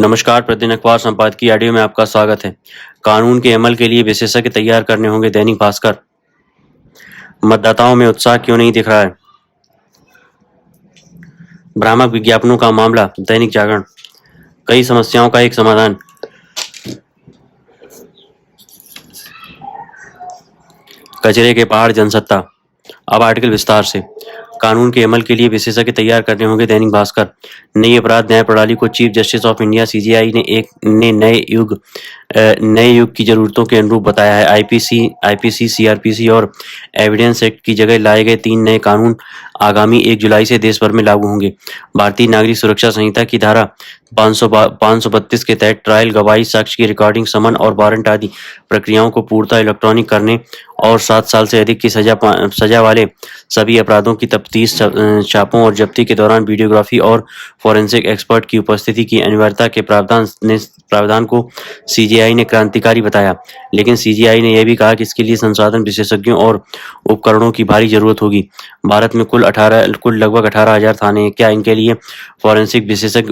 नमस्कार, प्रतिदिन अखबार संपादकीय ऑडियो में आपका स्वागत है। कानून के अमल के लिए विशेषज्ञ तैयार करने होंगे, दैनिक भास्कर। मतदाताओं में उत्साह क्यों नहीं दिख रहा है? भ्रामक विज्ञापनों का मामला, दैनिक जागरण। कई समस्याओं का एक समाधान, कचरे के पहाड़ जनसत्ता। अब आर्टिकल विस्तार से। कानून के अमल के लिए विशेषज्ञ तैयार करने होंगे, दैनिक भास्कर। नई अपराध न्याय प्रणाली को chief justice of India CJI ने नए युग की जरूरतों के अनुरूप बताया है। आईपीसी, सीआरपीसी और एविडेंस एक्ट की जगह लाए गए 3 नए कानून आगामी 1 जुलाई से देश भर में लागू होंगे। भारतीय नागरिक सुरक्षा संहिता की धारा 532 के तहत ट्रायल, गवाही, साक्ष्य की रिकॉर्डिंग, समन और वारंट आदि प्रक्रियाओं को पूर्णतः इलेक्ट्रॉनिक करने और 7 साल से अधिक की सजा वाले सभी अपराधों की तफ्तीश, छापों और जब्ती के दौरान वीडियोग्राफी और फोरेंसिक एक्सपर्ट की उपस्थिति की अनिवार्यता के प्रावधान को सीजेआई ने क्रांतिकारी बताया। लेकिन सीजेआई ने यह भी कहा कि इसके लिए संसाधन, विशेषज्ञों और उपकरणों की भारी जरूरत होगी। भारत में कुल लगभग 18,000 थाने हैं। क्या इनके लिए फोरेंसिक विशेषज्ञ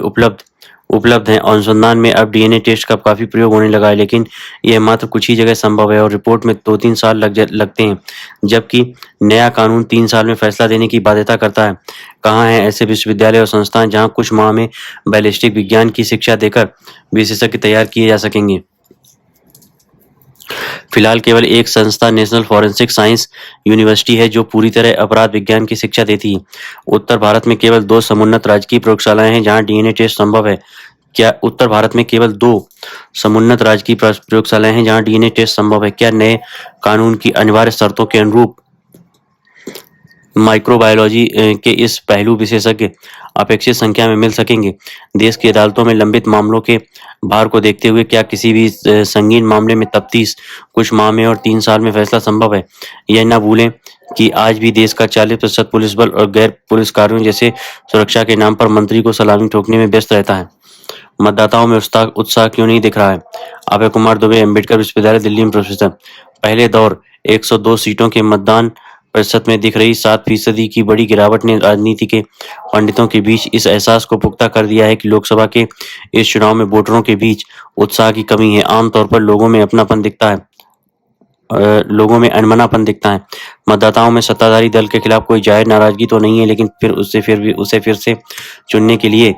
उपलब्ध हैं? अनुसंधान में अब डीएनए टेस्ट का काफी प्रयोग होने लगा है, लेकिन यह मात्र कुछ ही जगह संभव है और रिपोर्ट में 2-3 साल लगते हैं, जबकि नया कानून 3 साल में फैसला देने की बाध्यता करता है। कहाँ हैं ऐसे विश्वविद्यालय और संस्थान जहां कुछ माह में बैलिस्टिक विज्ञान की शिक्षा देकर विशेषज्ञ तैयार किए जा सकेंगे? फिलहाल केवल एक संस्था, नेशनल फॉरेंसिक साइंस यूनिवर्सिटी है, जो पूरी तरह अपराध विज्ञान की शिक्षा देती है। उत्तर भारत में केवल 2 समुन्नत राजकीय प्रयोगशालाएं हैं जहां डीएनए टेस्ट संभव है। उत्तर भारत में केवल 2 समुन्नत राजकीय प्रयोगशालाएं हैं जहां डीएनए टेस्ट संभव है। क्या नए कानून की अनिवार्य शर्तों के अनुरूप माइक्रोबायोलॉजी के इस पहलू विशेषज्ञ अपेक्षित संख्या में मिल सकेंगे? देश की अदालतों में लंबित मामलों के भार को देखते हुए क्या किसी भी संगीन मामले में तफ्तीश कुछ माह में और 3 साल में फैसला संभव है? यह न भूलें कि आज भी देश का 40% पुलिस बल और गैर पुलिसकर्मियों जैसे सुरक्षा के नाम पर मंत्री को सलामी ठोकने में व्यस्त रहता है। मतदाताओं में उत्साह क्यों नहीं दिख रहा है? अभय कुमार दुबे, अम्बेडकर विश्वविद्यालय, दिल्ली में प्रोफेसर। पहले दौर 102 सीटों के मतदान प्रतिशत में दिख रही 7% की बड़ी गिरावट ने राजनीति के पंडितों के बीच इस एहसास को पुख्ता कर दिया है कि लोकसभा के इस चुनाव में वोटरों के बीच उत्साह की कमी है। आमतौर पर लोगों में अनमनापन दिखता है। मतदाताओं में सत्ताधारी दल के खिलाफ कोई जाहिर नाराजगी तो नहीं है, लेकिन उसे फिर से चुनने के लिए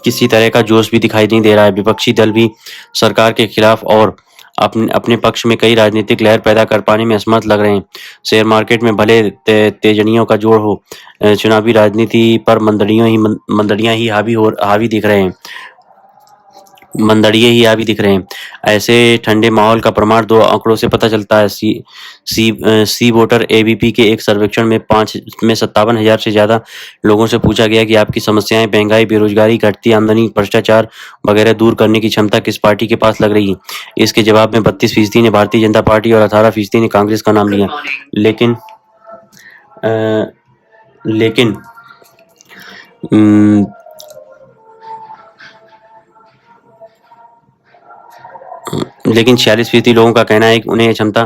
किसी तरह का जोश भी दिखाई नहीं दे रहा है। विपक्षी दल भी सरकार के खिलाफ और अपने पक्ष में कई राजनीतिक लहर पैदा कर पाने में असमर्थ लग रहे हैं। शेयर मार्केट में भले तेजड़ियों का जोड़ हो, चुनावी राजनीति पर मंदड़ियां ही हावी दिख रहे हैं। ऐसे ठंडे माहौल का प्रमाण 2 आंकड़ों से पता चलता है। सी वोटर एबीपी के एक सर्वेक्षण में 57,000 से ज्यादा लोगों से पूछा गया कि आपकी समस्याएं महंगाई, बेरोजगारी, घटती आमदनी, भ्रष्टाचार वगैरह दूर करने की क्षमता किस पार्टी के पास लग रही है। इसके जवाब में 32% ने भारतीय जनता पार्टी और 18% ने कांग्रेस का नाम लिया। लेकिन 46% लोगों का कहना है कि उन्हें यह क्षमता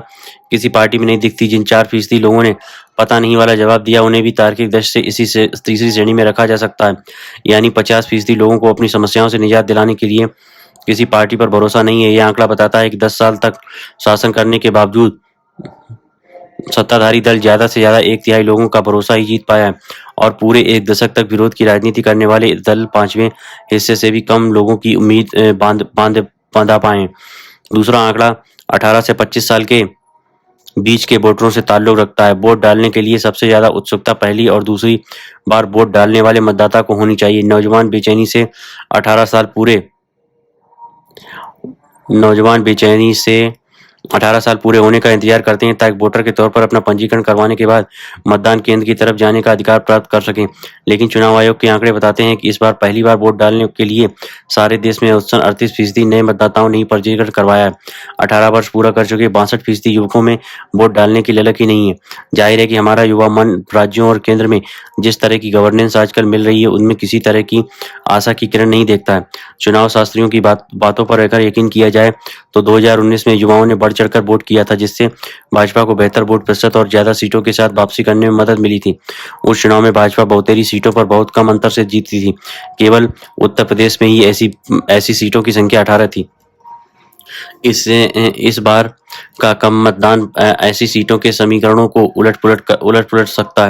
किसी पार्टी में नहीं दिखती। जिन 4% लोगों ने पता नहीं वाला जवाब दिया, उन्हें भी तार्किक दृष्टि से इसी से तीसरी श्रेणी में रखा जा सकता है। यानी 50% लोगों को अपनी समस्याओं से निजात दिलाने के लिए किसी पार्टी पर भरोसा नहीं है। यह आंकड़ा बताता है कि 10 साल तक शासन करने के बावजूद सत्ताधारी दल ज्यादा से ज्यादा 1/3 लोगों का भरोसा ही जीत पाया है और पूरे 1 दशक तक विरोध की राजनीति करने वाले दल 5वें हिस्से से भी कम लोगों की उम्मीद बांधा पाए। दूसरा आंकड़ा 18 से 25 साल के बीच के वोटरों से ताल्लुक रखता है। वोट डालने के लिए सबसे ज्यादा उत्सुकता पहली और दूसरी बार वोट डालने वाले मतदाता को होनी चाहिए। नौजवान बेचैनी से 18 साल पूरे होने का इंतजार करते हैं ताकि वोटर के तौर पर अपना पंजीकरण करवाने के बाद मतदान केंद्र की तरफ जाने का अधिकार प्राप्त कर सकें। लेकिन चुनाव आयोग के आंकड़े बताते हैं कि इस बार पहली बार वोट डालने के लिए सारे देश में औसतन 38% नए मतदाताओं ने पंजीकरण करवाया है। 18 वर्ष पूरा कर चुके 62% युवकों में वोट डालने की ललक ही नहीं है। जाहिर है कि हमारा युवा मन राज्यों और केंद्र में जिस तरह की गवर्नेंस आजकल मिल रही है, उनमें किसी तरह की आशा की किरण नहीं देखता है। चुनाव शास्त्रियों की बातों पर अगर यकीन किया जाए तो 2019 में युवाओं ने बढ़ बढ़-चढ़कर वोट किया था, जिससे भाजपा को बेहतर वोट प्रतिशत और ज़्यादा सीटों के साथ वापसी करने में मदद मिली थी। उस चुनाव में भाजपा बहुतेरी सीटों पर बहुत कम अंतर से जीती थी। केवल उत्तर प्रदेश में ही ऐसी सीटों की संख्या 18 थी। इस बार का कम मतदान ऐसी सीटों के समीकरणों को उलट-पुलट सकता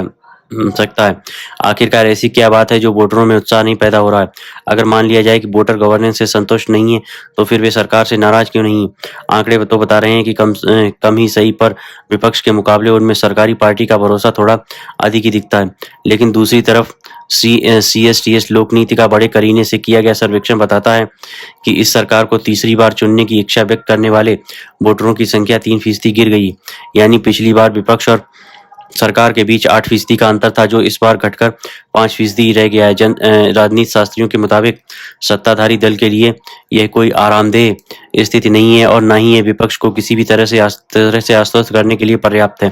है। आखिरकार ऐसी क्या बात है जो वोटरों में उत्साह नहीं पैदा हो रहा है? अगर मान लिया जाए कि वोटर गवर्नेंस से संतुष्ट नहीं है, तो फिर वे सरकार से नाराज क्यों नहीं है? आंकड़े तो बता रहे हैं कि कम ही सही, पर विपक्ष के मुकाबले उनमें सरकारी पार्टी का भरोसा थोड़ा अधिक ही दिखता है। लेकिन दूसरी तरफ CSTS लोकनीति का बड़े करीने से किया गया सर्वेक्षण बताता है कि इस सरकार को तीसरी बार चुनने की इच्छा व्यक्त करने वाले वोटरों की संख्या 3% गिर गई। यानी पिछली बार विपक्ष और सरकार के बीच 8% का अंतर था, जो इस बार घटकर 5% ही रह गया है। राजनीति शास्त्रियों के मुताबिक सत्ताधारी दल के लिए यह कोई आरामदेह स्थिति नहीं है और न ही ये विपक्ष को किसी भी तरह से आश्वस्त करने के लिए पर्याप्त है।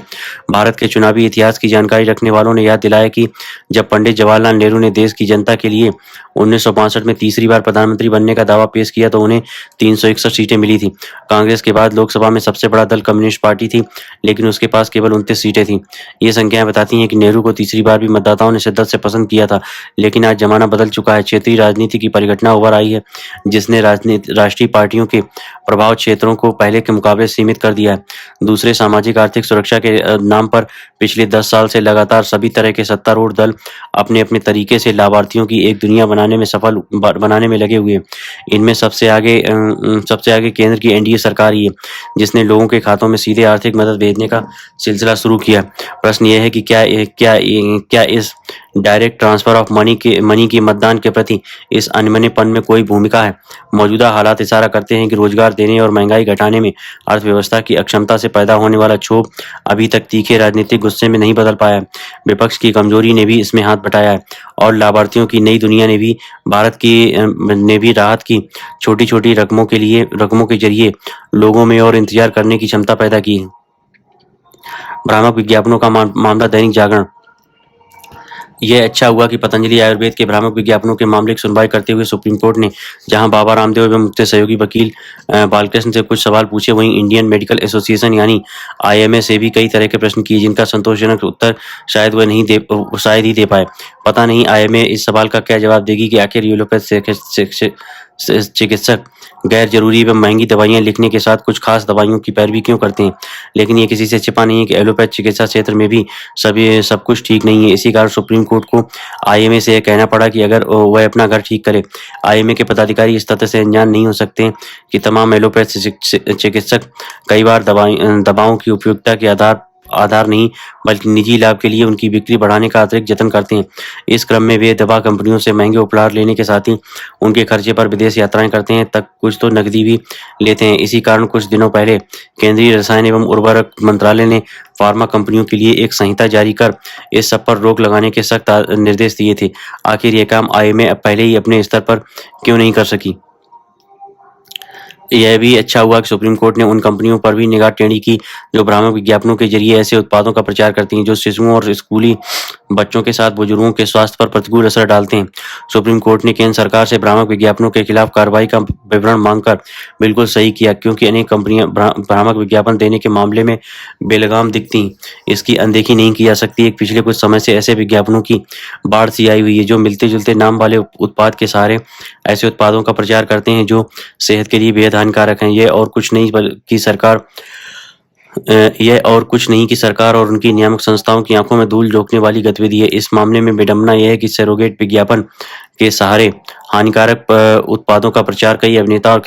भारत के चुनावी इतिहास की जानकारी रखने वालों ने याद दिलाया कि जब पंडित जवाहरलाल नेहरू ने देश की जनता के लिए 1962 में तीसरी बार प्रधानमंत्री बनने का दावा पेश किया तो उन्हें 361 सीटें मिली थी। कांग्रेस के बाद लोकसभा में सबसे बड़ा दल कम्युनिस्ट पार्टी थी, लेकिन उसके पास केवल 29 सीटें थीं। ये संख्याएं बताती हैं कि नेहरू को तीसरी बार भी मतदाताओं ने शिद्दत से पसंद किया था, लेकिन आज जमाना बदल चुका है। क्षेत्रीय राजनीति की परिघटना उभर आई है, जिसने राष्ट्रीय पार्टियों के प्रभाव क्षेत्रों को पहले के मुकाबले सीमित कर दिया है। दूसरे, सामाजिक आर्थिक सुरक्षा के नाम पर पिछले 10 साल से लगातार सभी तरह के सत्तारूढ़ दल अपने अपने तरीके से लाभार्थियों की एक दुनिया बनाने में लगे हुए हैं। इनमें सबसे आगे केंद्र की NDA सरकार ही है, जिसने लोगों के खातों में सीधे आर्थिक मदद भेजने का सिलसिला शुरू किया। प्रश्न यह है कि क्या इस डायरेक्ट ट्रांसफर ऑफ मनी की मतदान के प्रति इस अनमनेपन में कोई भूमिका है? मौजूदा हालात इशारा करते हैं कि रोजगार देने और महंगाई घटाने में अर्थव्यवस्था की अक्षमता से पैदा होने वाला क्षोभ अभी तक तीखे राजनीतिक गुस्से में नहीं बदल पाया है। विपक्ष की कमजोरी ने भी इसमें हाथ बटाया है और लाभार्थियों की नई दुनिया ने भी राहत की छोटी-छोटी रकमों के जरिए लोगों में और इंतजार करने की क्षमता पैदा की है। भ्रामक विज्ञापनों का मामला दैनिक जागरण। यह अच्छा हुआ कि पतंजलि आयुर्वेद के भ्रामक विज्ञापनों के मामले की सुनवाई करते हुए सुप्रीम कोर्ट ने जहां बाबा रामदेव एवं उनके सहयोगी वकील बालकृष्ण से कुछ सवाल पूछे, वहीं इंडियन मेडिकल एसोसिएशन यानी IMA से भी कई तरह के प्रश्न किए, जिनका संतोषजनक उत्तर शायद ही दे पाए। पता नहीं IMA इस सवाल का क्या जवाब देगी कि आखिर एलोपैथ चिकित्सक गैर जरूरी एवं महंगी दवाइयां लिखने के साथ कुछ खास दवाइयों की पैरवी क्यों करते हैं। लेकिन ये किसी से छिपा नहीं है कि एलोपैथ चिकित्सा क्षेत्र में भी सब कुछ ठीक नहीं है। इसी कारण सुप्रीम कोर्ट को IMA से यह कहना पड़ा कि अगर वह अपना घर ठीक करे। IMA के पदाधिकारी इस तथ्य से अनजान नहीं हो सकते कि तमाम एलोपैथ चिकित्सक कई बार दवाओं की उपयोगिता के आधार नहीं बल्कि निजी लाभ के लिए उनकी बिक्री बढ़ाने का अतिरिक्त जतन करते हैं। इस क्रम में वे दवा कंपनियों से महंगे उपहार लेने के साथ ही उनके खर्चे पर विदेश यात्राएं करते हैं, तक कुछ तो नकदी भी लेते हैं। इसी कारण कुछ दिनों पहले केंद्रीय रसायन एवं उर्वरक मंत्रालय ने फार्मा कंपनियों के लिए एक संहिता जारी कर इस सब पर रोक लगाने के सख्त निर्देश दिए थे। आखिर ये काम IMA पहले ही अपने स्तर पर क्यों नहीं कर सकी? यह भी अच्छा हुआ कि सुप्रीम कोर्ट ने उन कंपनियों पर भी निगाह टेढ़ी की जो भ्रामक विज्ञापनों के जरिए ऐसे उत्पादों का प्रचार करती हैं जो शिशुओं और स्कूली बच्चों के साथ बुजुर्गों के स्वास्थ्य पर प्रतिकूल असर डालते हैं। सुप्रीम कोर्ट ने केंद्र सरकार से भ्रामक विज्ञापनों के खिलाफ कार्रवाई का विवरण मांगकर बिल्कुल सही किया, क्योंकि अनेक कंपनियां भ्रामक विज्ञापन देने के मामले में बेलगाम दिखती हैं। इसकी अनदेखी नहीं की जा सकती। पिछले कुछ समय से ऐसे विज्ञापनों की बाढ़ सी आई हुई है जो मिलते जुलते नाम वाले उत्पाद के सहारे ऐसे उत्पादों का प्रचार करते हैं जो सेहत के लिए बेहद हानिकारक हैं। यह और कुछ नहीं कि सरकार और उनकी नियामक संस्थाओं की आंखों में धूल झोंकने वाली गतिविधि है। इस मामले में विडंबना यह है कि सरोगेट विज्ञापन के सहारे हानिकारक उत्पादों का प्रचार कई अभिनेता और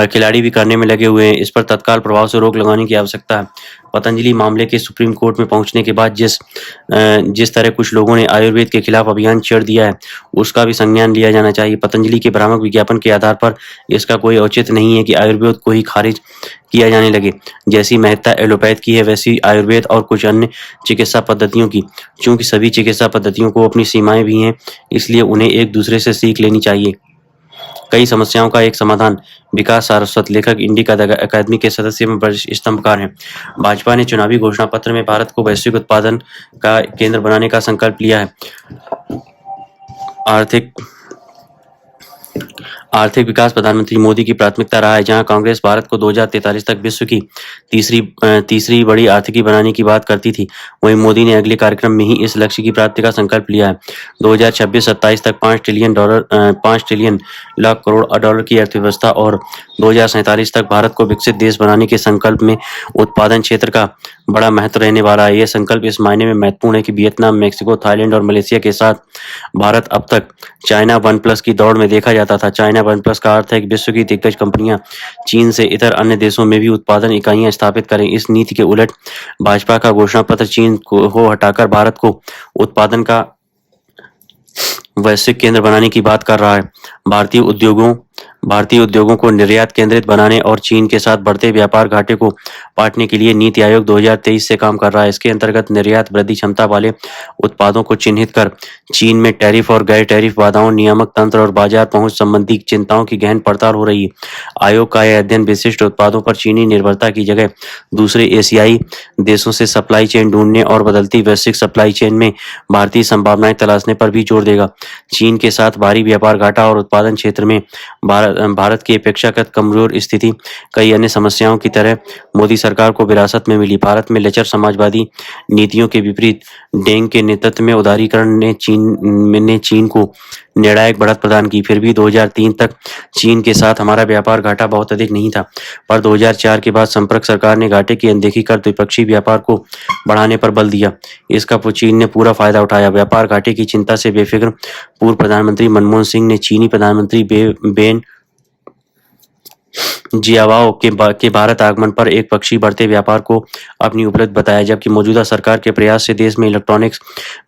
खिलाड़ी भी करने में लगे हुए हैं। इस पर तत्काल प्रभाव से रोक लगाने की आवश्यकता है। पतंजलि मामले के सुप्रीम कोर्ट में पहुंचने के बाद जिस तरह कुछ लोगों ने आयुर्वेद के खिलाफ अभियान छेड़ दिया है, उसका भी संज्ञान लिया जाना चाहिए। पतंजलि के भ्रामक विज्ञापन के आधार पर इसका कोई औचित्य नहीं है कि आयुर्वेद को ही खारिज किया जाने लगे। जैसी महत्ता एलोपैथ की है, वैसी आयुर्वेद और कुछ अन्य चिकित्सा पद्धतियों की। चूंकि सभी चिकित्सा पद्धतियों को अपनी सीमाएं भी हैं, इसलिए उन्हें एक दूसरे से सीख लेनी चाहिए। कई समस्याओं का एक समाधान। विकास सारस्वत, लेखक, इंडिका अकादमी के सदस्य एवं वरिष्ठ स्तंभकार हैं। भाजपा ने चुनावी घोषणा पत्र में भारत को वैश्विक उत्पादन का केंद्र बनाने का संकल्प लिया है। आर्थिक विकास प्रधानमंत्री मोदी की प्राथमिकता रहा है। जहां कांग्रेस भारत को 2043 तक विश्व की तीसरी बड़ी आर्थिकी बनाने की बात करती थी, वहीं मोदी ने अगले कार्यक्रम में ही इस लक्ष्य की प्राप्ति का संकल्प लिया है। 2026-27 तक $5 ट्रिलियन लाख करोड़ डॉलर की अर्थव्यवस्था और 2047 तक भारत को विकसित देश बनाने के संकल्प में उत्पादन क्षेत्र का बड़ा महत्व रहने वाला है। यह संकल्प इस मायने में महत्वपूर्ण है कि वियतनाम, मेक्सिको, थाईलैंड और मलेशिया के साथ भारत अब तक चाइना वन प्लस की दौड़ में देखा जाता था। चाइना वन प्लस का अर्थ है कि विश्व की दिग्गज कंपनियां चीन से इतर अन्य देशों में भी उत्पादन इकाइयां स्थापित करें। इस नीति के उलट भाजपा का घोषणा पत्र चीन को हटाकर भारत को उत्पादन का वैश्विक केंद्र बनाने की बात कर रहा है। भारतीय उद्योगों को निर्यात केंद्रित बनाने और चीन के साथ बढ़ते व्यापार घाटे को पाटने के लिए नीति आयोग 2023 से काम कर रहा है। इसके अंतर्गत निर्यात वृद्धि क्षमता वाले उत्पादों को चिन्हित कर चीन में टैरिफ और गैर टैरिफ बाधाओं, नियामक तंत्र और बाजार पहुंच संबंधी चिंताओं की गहन पड़ताल हो रही है। आयोग का यह अध्ययन विशिष्ट उत्पादों पर चीनी निर्भरता की जगह दूसरे एशियाई देशों से सप्लाई चेन ढूंढने और बदलती वैश्विक सप्लाई चेन में भारतीय संभावनाएं तलाशने पर भी जोर देगा। चीन के साथ भारी व्यापार घाटा और उत्पादन क्षेत्र में भारत की अपेक्षाकृत कमजोर स्थिति कई अन्य समस्याओं की तरह मोदी सरकार को विरासत में मिली। भारत में लचर समाजवादी नीतियों के विपरीत डेंग के नेतृत्व में उदारीकरण ने चीन को निर्णायक बढ़त प्रदान की। फिर भी 2003 तक चीन के साथ हमारा व्यापार घाटा बहुत अधिक नहीं था, पर 2004 के बाद संपर्क सरकार ने घाटे की अनदेखी कर द्विपक्षीय व्यापार को बढ़ाने पर बल दिया। इसका चीन ने पूरा फायदा उठाया। व्यापार घाटे की चिंता से बेफिक्र पूर्व प्रधानमंत्री मनमोहन सिंह ने चीनी प्रधानमंत्री बेन जियाओ के भारत आगमन पर एक पक्षीय बढ़ते व्यापार को अपनी उपलब्धि बताया, जबकि मौजूदा सरकार के प्रयास से देश में इलेक्ट्रॉनिक्स,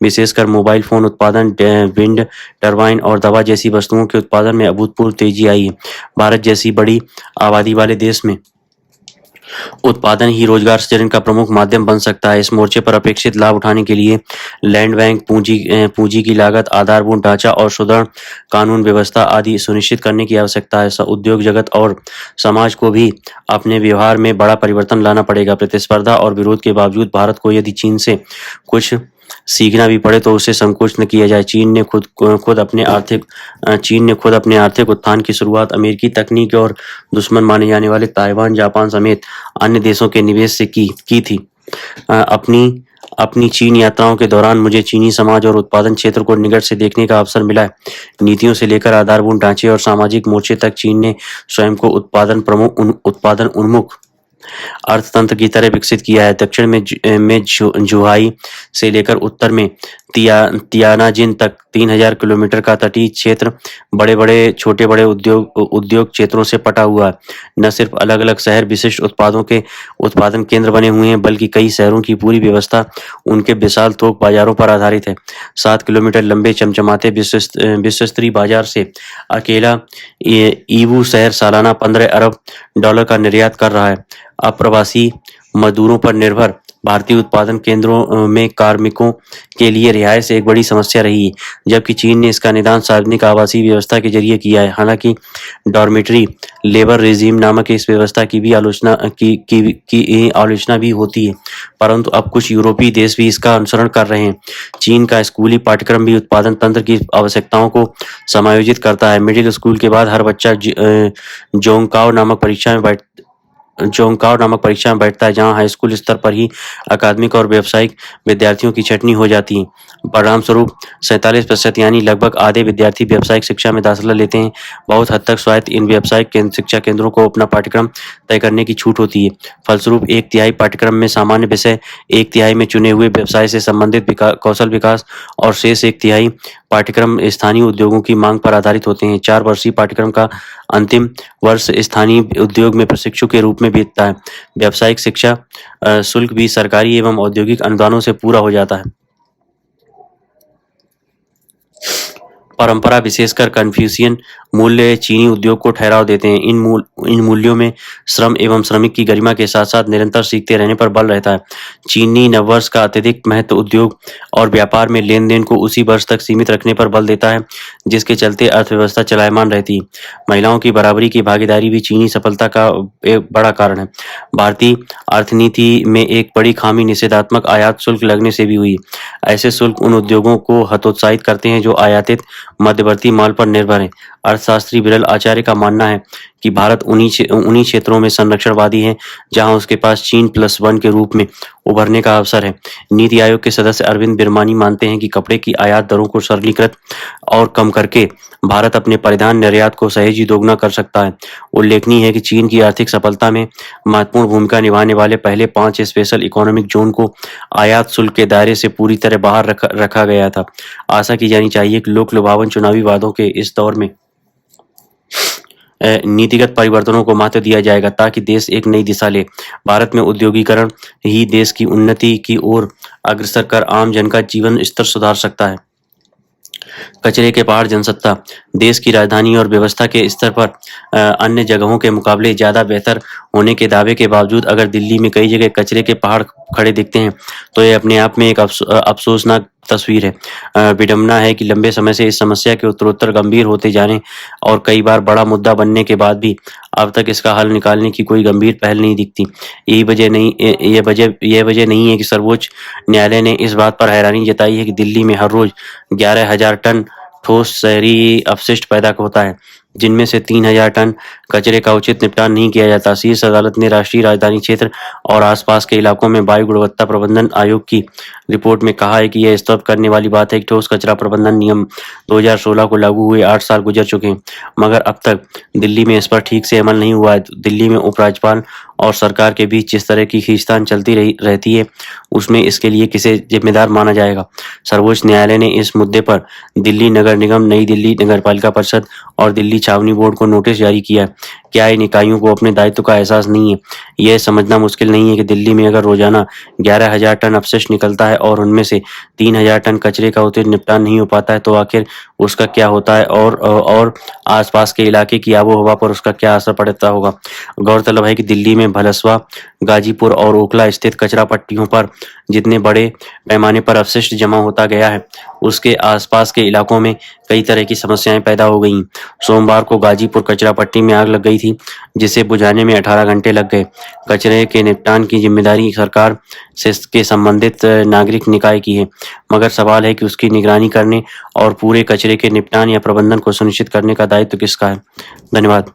विशेषकर मोबाइल फोन उत्पादन, विंड टरबाइन और दवा जैसी वस्तुओं के उत्पादन में अभूतपूर्व तेजी आई है। भारत जैसी बड़ी आबादी वाले देश में उत्पादन ही रोजगार सृजन का प्रमुख माध्यम बन सकता है। इस मोर्चे पर अपेक्षित लाभ उठाने के लिए लैंड बैंक, पूंजी की लागत, आधारभूत ढांचा और सुदृढ़ कानून व्यवस्था आदि सुनिश्चित करने की आवश्यकता है। उद्योग जगत और समाज को भी अपने व्यवहार में बड़ा परिवर्तन लाना पड़ेगा। प्रतिस्पर्धा और विरोध के बावजूद भारत को यदि चीन से कुछ सीखना भी पड़े तो उसे संकोच न किया जाए। चीन ने खुद अपने आर्थिक उत्थान की शुरुआत अमेरिकी तकनीक और दुश्मन माने जाने वाले ताइवान, जापान समेत अन्य देशों के निवेश से की थी। अपनी चीन यात्राओं के दौरान मुझे चीनी समाज और उत्पादन क्षेत्र को निकट से देखने का अवसर मिला है। नीतियों से लेकर आधारभूत ढांचे और सामाजिक मोर्चे तक चीन ने स्वयं को उत्पादन उन्मुख अर्थतंत्र की तरह विकसित किया है। दक्षिण में जुहाई से लेकर उत्तर में तियानाजिन तक 3000 किलोमीटर का तटीय क्षेत्र बड़े छोटे उद्योग क्षेत्रों से पटा हुआ है। न सिर्फ अलग अलग शहर विशिष्ट उत्पादों के उत्पादन केंद्र बने हुए हैं, बल्कि कई शहरों की पूरी व्यवस्था उनके विशाल थोक बाजारों पर आधारित है। 7 किलोमीटर लंबे चमचमाते विश्वस्तरीय बाजार से अकेला ईवू शहर सालाना $15 अरब का निर्यात कर रहा है। अप्रवासी मजदूरों पर निर्भर भारतीय उत्पादन केंद्रों में कार्मिकों के लिए रिहायश एक बड़ी समस्या रही है, जबकि चीन ने इसका निदान सार्वजनिक आवासीय व्यवस्था के जरिए किया है। हालांकि डॉर्मेटरी लेबर रेजिम नामक इस व्यवस्था की भी आलोचना भी होती है, परंतु अब कुछ यूरोपीय देश भी इसका अनुसरण कर रहे हैं। चीन का स्कूली पाठ्यक्रम भी उत्पादन तंत्र की आवश्यकताओं को समायोजित करता है। मिडिल स्कूल के बाद हर बच्चा जोंगकाओ नामक परीक्षा में बैठता है, जहां हाई स्कूल स्तर पर ही अकादमिक और व्यावसायिक विद्यार्थियों की छंटनी हो जाती है। परिणाम स्वरूप 47% यानी लगभग आधे विद्यार्थी व्यावसायिक शिक्षा में दाखिला लेते हैं। बहुत हद तक स्वायत्त इन व्यावसायिक शिक्षा केंद्रों को अपना पाठ्यक्रम तय करने की छूट होती है। फलस्वरूप 1/3 पाठ्यक्रम में सामान्य विषय, 1/3 में चुने हुए व्यवसाय से संबंधित कौशल विकास और शेष 1/3 पाठ्यक्रम स्थानीय उद्योगों की मांग पर आधारित होते हैं। 4 वर्षीय पाठ्यक्रम का अंतिम वर्ष स्थानीय उद्योग में प्रशिक्षु के रूप में बीतता है। व्यावसायिक शिक्षा शुल्क भी सरकारी एवं औद्योगिक अनुदानों से पूरा हो जाता है। परंपरा विशेषकर कन्फ्यूशियन मूल्य चीनी उद्योग को ठहराव देते हैं। इन मूल्यों में श्रम एवं श्रमिक की गरिमा के साथ साथ निरंतर सीखते रहने पर बल रहता है। चीनी नववर्ष का अत्यधिक महत्व उद्योग और व्यापार में लेन देन को उसी वर्ष तक सीमित रखने पर बल देता है, जिसके चलते अर्थव्यवस्था चलायमान रहती है। महिलाओं की बराबरी की भागीदारी भी चीनी सफलता का एक बड़ा कारण है। भारतीय अर्थनीति में एक बड़ी खामी निषेधात्मक आयात शुल्क लगने से भी हुई। ऐसे शुल्क उन उद्योगों को हतोत्साहित करते हैं जो आयातित मध्यवर्ती माल पर निर्भर हैं। अर्थशास्त्री विरल आचार्य का मानना है कि भारत उन्हीं क्षेत्रों में संरक्षणवादी है जहां उसके पास चीन +1 के रूप में उभरने का अवसर है। नीति आयोग के सदस्य अरविंद बिरमानी मानते हैं कि कपड़े की आयात दरों को सरलीकृत और कम करके भारत अपने परिधान निर्यात को सहज ही दोगुना कर सकता है। उल्लेखनीय है कि चीन की आर्थिक सफलता में महत्वपूर्ण भूमिका निभाने वाले पहले 5 स्पेशल इकोनॉमिक जोन को आयात शुल्क के दायरे से पूरी तरह बाहर रखा गया था। आशा की जानी चाहिए कि लोक लुभावन चुनावी वादों के इस दौर में नीतिगत परिवर्तनों को महत्व दिया जाएगा ताकि देश एक नई दिशा ले। भारत में औद्योगिकरण ही देश की उन्नति की ओर अग्रसर कर आम जन का जीवन स्तर सुधार सकता है। कचरे के पहाड़ जनसत्ता देश की राजधानी और व्यवस्था के स्तर पर अन्य जगहों के मुकाबले ज़्यादा बेहतर होने के दावे के बावजूद अगर दिल्ली में कई जगह कचरे के पहाड़ खड़े दिखते हैं तो ये अपने आप में एक अफसोसनाक तस्वीर है। विडंबना है कि लंबे समय से इस समस्या के उत्तरोत्तर गंभीर होते जाने और कई बार बड़ा मुद्दा बनने के बाद भी अब तक इसका हल निकालने की कोई गंभीर पहल नहीं दिखती। यही वजह नहीं ये वजह नहीं है कि सर्वोच्च न्यायालय ने इस बात पर हैरानी जताई है कि दिल्ली में हर रोज 11,000 टन ठोस शहरी अपशिष्ट पैदा होता है, जिनमें से 3,000 टन कचरे का उचित निपटान नहीं किया जाता। शीर्ष अदालत ने राष्ट्रीय राजधानी क्षेत्र और आसपास के इलाकों में वायु गुणवत्ता प्रबंधन आयोग की रिपोर्ट में कहा है कि यह स्तब्ध करने वाली बात है कि ठोस कचरा प्रबंधन नियम 2016 को लागू हुए 8 साल गुजर चुके हैं, मगर अब तक दिल्ली में इस पर ठीक से अमल नहीं हुआ है। दिल्ली में उपराज्यपाल और सरकार के बीच जिस तरह की खींचतान चलती रहती है, उसमें इसके लिए किसे जिम्मेदार माना जाएगा। सर्वोच्च न्यायालय ने इस मुद्दे पर दिल्ली नगर निगम, नई दिल्ली नगरपालिका परिषद और दिल्ली छावनी बोर्ड को नोटिस जारी किया है। क्या इन इकाइयों को अपने दायित्व का एहसास नहीं है? यह समझना मुश्किल नहीं है कि दिल्ली में अगर रोजाना 11,000 टन अपशिष्ट निकलता है और उनमें से 3,000 टन कचरे का उचित निपटान नहीं हो पाता है तो आखिर उसका क्या होता है और आसपास के इलाके की आबो हवा पर उसका क्या असर पड़ता होगा। गौरतलब है कि दिल्ली में भलसवा, गाजीपुर और ओखला स्थित कचरा पट्टियों पर जितने बड़े पैमाने पर अपशिष्ट जमा होता गया है, उसके आसपास के इलाकों में कई तरह की समस्याएं पैदा हो गईं। सोमवार को गाजीपुर कचरा पट्टी में आग लग गई थी, जिसे बुझाने में 18 घंटे लग गए। कचरे के निपटान की जिम्मेदारी सरकार से संबंधित नागरिक निकाय की है, मगर सवाल है कि उसकी निगरानी करने और पूरे कचरे के निपटान या प्रबंधन को सुनिश्चित करने का दायित्व किसका है। धन्यवाद।